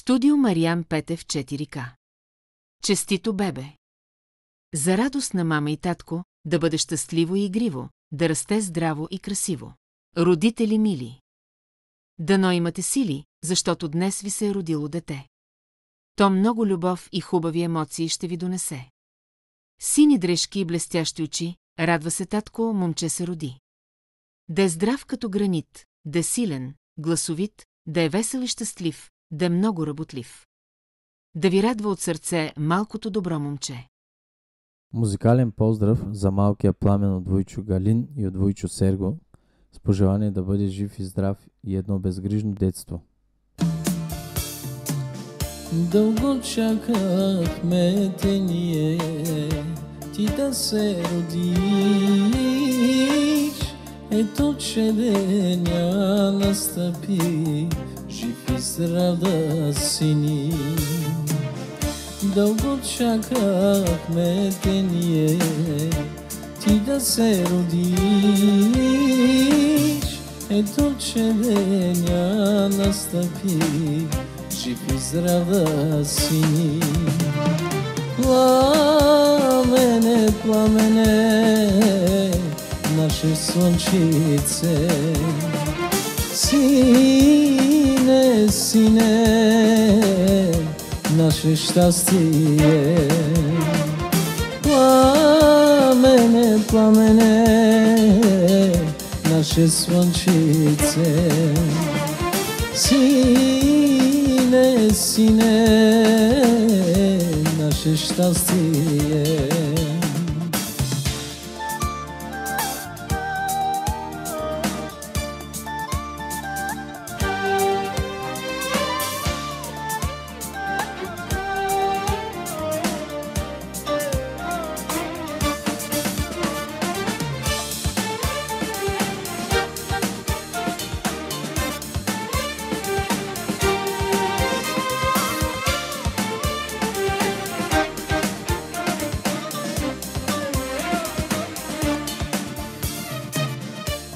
Студио Мариан Петев 4К. Честито бебе! За радост на мама и татко, да бъде щастливо и игриво, да расте здраво и красиво. Родители мили! Дано имате сили, защото днес ви се е родило дете. То много любов и хубави емоции ще ви донесе. Сини дрежки и блестящи очи, радва се татко, момче се роди. Да е здрав като гранит, да е силен, гласовит, да е весел и щастлив, да е много работлив. Да ви радва от сърце малкото добро момче. Музикален поздрав за малкия Пламен от Войчо Галин и от Войчо Серго, с пожелание да бъде жив и здрав и едно безгрижно детство. Дълго чакахме те ние, ти да се родиш. Ето, че деня настъпи, жив и здрав да си ни. Дълго чакахме те ние, ти да се родиш. Ето, че деня настъпи, жив и здрав да си ни. Пламене, пламене, наше слънчице, сине, сине, наше щастие. Пламене, пламене, наше слънчице, сине, сине, наше щастие.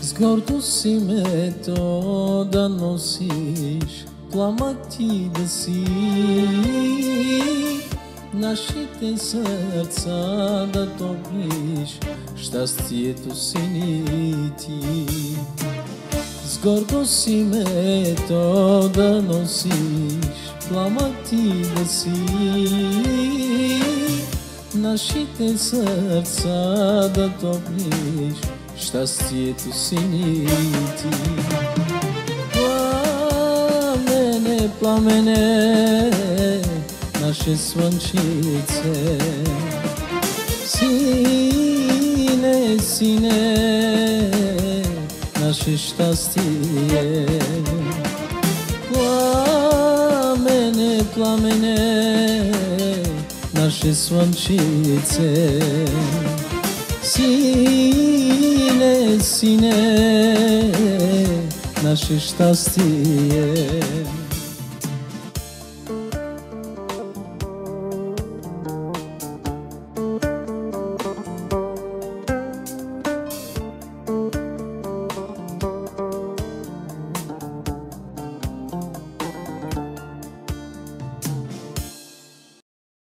С гордост името да носиш, пламък ти да си, нашите сърца да топлиш, щастието си ни ти. С гордост името да носиш, пламък ти да си, нашите сърца да топлиш, щастието си ни ти. Пламене, пламене, наше слънчице, сине, сине, наше щастие. Пламене, пламене, наше слънчице, сине, сине, наше щастие.